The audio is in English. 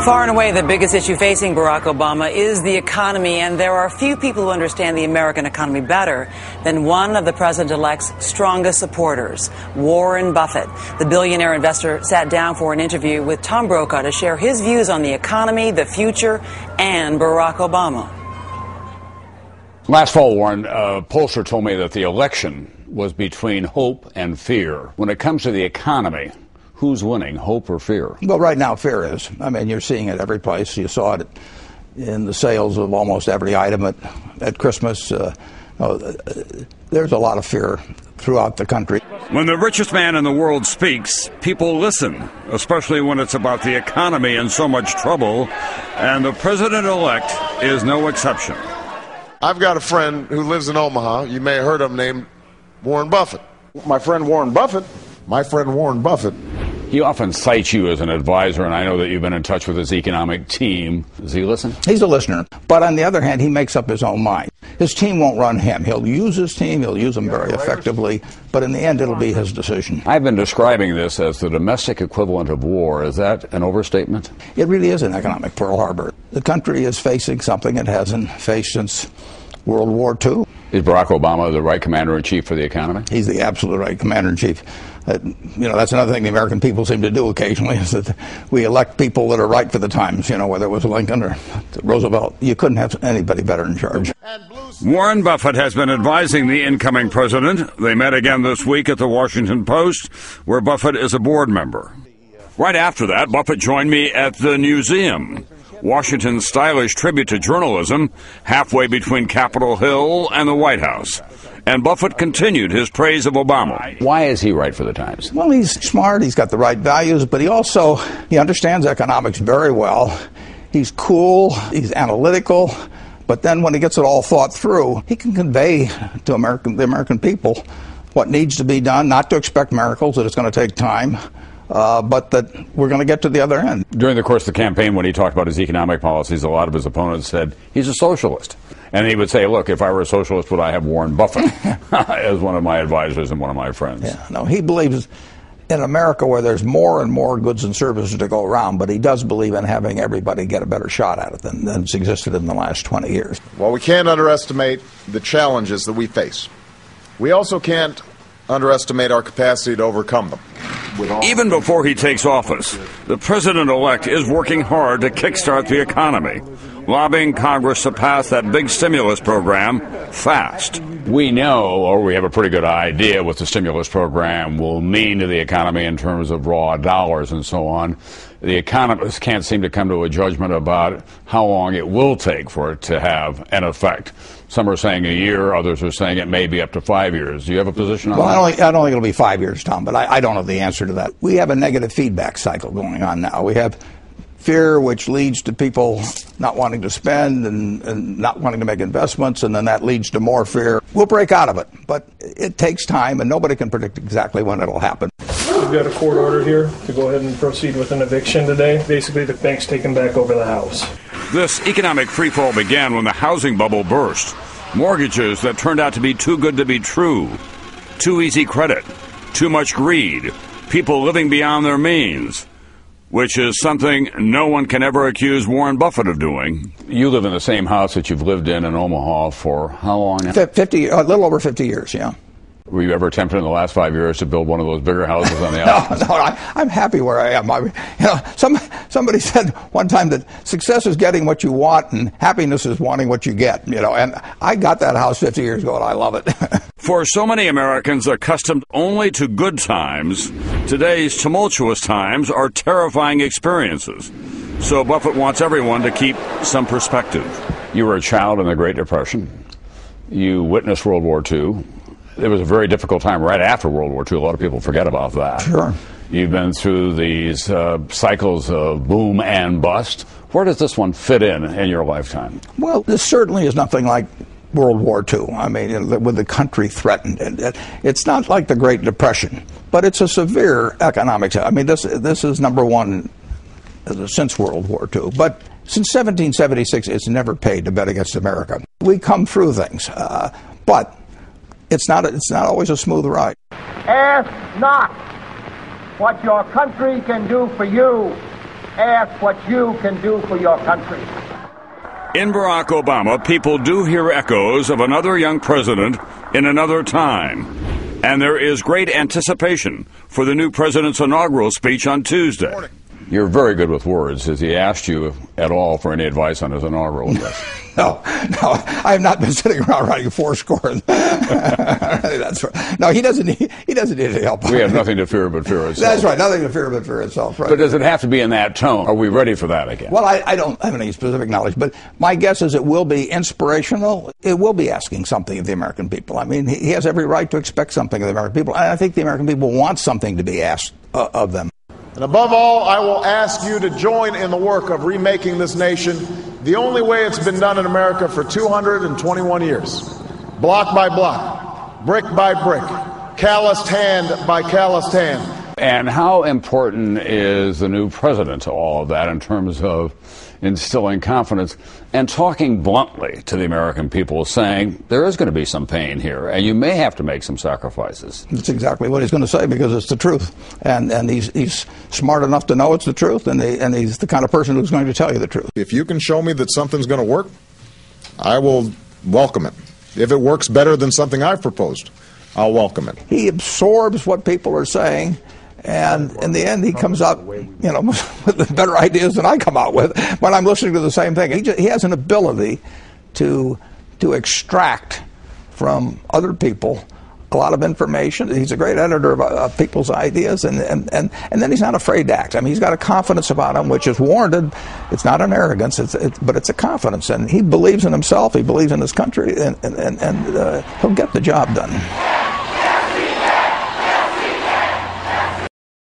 Far and away, the biggest issue facing Barack Obama is the economy, and there are few people who understand the American economy better than one of the president-elect's strongest supporters, Warren Buffett. The billionaire investor sat down for an interview with Tom Brokaw to share his views on the economy, the future, and Barack Obama. Last fall, Warren, a pollster told me that the election was between hope and fear. When it comes to the economy, who's winning, hope or fear? Well, right now, fear is. I mean, you're seeing it every place. You saw it in the sales of almost every item at Christmas. There's a lot of fear throughout the country. When the richest man in the world speaks, people listen, especially when it's about the economy in so much trouble, and the president-elect is no exception. I've got a friend who lives in Omaha. You may have heard of him, named Warren Buffett. My friend Warren Buffett. He often cites you as an advisor, and I know that you've been in touch with his economic team. Does he listen? He's a listener. But on the other hand, he makes up his own mind. His team won't run him. He'll use his team. He'll use them very effectively. But in the end, it'll be his decision. I've been describing this as the domestic equivalent of war. Is that an overstatement? It really is an economic Pearl Harbor. The country is facing something it hasn't faced since World War II. Is Barack Obama the right commander-in-chief for the economy? He's the absolute right commander-in-chief. That's another thing the American people seem to do occasionally, is that we elect people that are right for the times, whether it was Lincoln or Roosevelt. You couldn't have anybody better in charge. Warren Buffett has been advising the incoming president. They met again this week at the Washington Post, where Buffett is a board member. Right after that, Buffett joined me at the museum, Washington's stylish tribute to journalism, halfway between Capitol Hill and the White House. And Buffett continued his praise of Obama. Why is he right for the times? Well, he's smart, he's got the right values, but he understands economics very well. He's cool, he's analytical, but then when he gets it all thought through, he can convey to the American people what needs to be done, not to expect miracles, that it's going to take time, but that we're going to get to the other end. During the course of the campaign, when he talked about his economic policies, a lot of his opponents said he's a socialist. And he would say, look, if I were a socialist, would I have Warren Buffett as one of my advisors and one of my friends? Yeah, no, he believes in America where there's more and more goods and services to go around, but he does believe in having everybody get a better shot at it than's existed in the last 20 years. While we can't underestimate the challenges that we face, we also can't underestimate our capacity to overcome them. Even before he takes office, the president-elect is working hard to kickstart the economy, lobbying Congress to pass that big stimulus program fast. We know, or we have a pretty good idea, what the stimulus program will mean to the economy in terms of raw dollars and so on. The economists can't seem to come to a judgment about how long it will take for it to have an effect. Some are saying a year, others are saying it may be up to 5 years. Do you have a position on that? Well, I don't think it'll be 5 years, Tom, but I don't know the answer to that. We have a negative feedback cycle going on now. We have fear, which leads to people not wanting to spend and not wanting to make investments, and then that leads to more fear. We'll break out of it, but it takes time, and nobody can predict exactly when it'll happen. We've got a court order here to go ahead and proceed with an eviction today. Basically, the bank's taking back over the house. This economic freefall began when the housing bubble burst. Mortgages that turned out to be too good to be true. Too easy credit. Too much greed. People living beyond their means. Which is something no one can ever accuse Warren Buffett of doing. You live in the same house that you've lived in Omaha for how long now? 50, a little over 50 years, yeah. Were you ever tempted in the last 5 years to build one of those bigger houses on the outside? No, I'm happy where I am. Somebody said one time that success is getting what you want and happiness is wanting what you get. And I got that house 50 years ago, and I love it. For so many Americans accustomed only to good times, today's tumultuous times are terrifying experiences. So Buffett wants everyone to keep some perspective. You were a child in the Great Depression. You witnessed World War II. It was a very difficult time right after World War II. A lot of people forget about that. Sure. You've been through these cycles of boom and bust. Where does this one fit in your lifetime? Well, this certainly is nothing like World War II. I mean, with the country threatened. It's not like the Great Depression, but it's a severe economic. I mean, this is number one since World War II. But since 1776, it's never paid to bet against America. We come through things, but it's not always a smooth ride. Ask not what your country can do for you. ask what you can do for your country. In Barack Obama, people do hear echoes of another young president in another time. And there is great anticipation for the new president's inaugural speech on Tuesday. You're very good with words. Has he asked you at all for any advice on his inaugural address? No, I have not been sitting around writing fourscore. That's right. No, he doesn't need any help. We have nothing to fear but fear itself. That's right, nothing to fear but fear itself. Right. But does it have to be in that tone? Are we ready for that again? Well, I don't have any specific knowledge, but my guess is it will be inspirational. It will be asking something of the American people. I mean, he has every right to expect something of the American people, and I think the American people want something to be asked of them. And above all, I will ask you to join in the work of remaking this nation the only way it's been done in America for 221 years. Block by block, brick by brick, calloused hand by calloused hand. And how important is the new president to all of that in terms of instilling confidence and talking bluntly to the American people, saying there is going to be some pain here and you may have to make some sacrifices? That's exactly what he's going to say, because it's the truth. And he's smart enough to know it's the truth, and he's the kind of person who's going to tell you the truth. If you can show me that something's going to work, I will welcome it. If it works better than something I've proposed, I'll welcome it. He absorbs what people are saying, and in the end, he comes out, with better ideas than I come out with when I'm listening to the same thing. He has an ability to extract from other people a lot of information. He's a great editor of people's ideas, and then he's not afraid to act. I mean, he's got a confidence about him which is warranted. It's not an arrogance, but it's a confidence, and he believes in himself. He believes in his country, and he'll get the job done.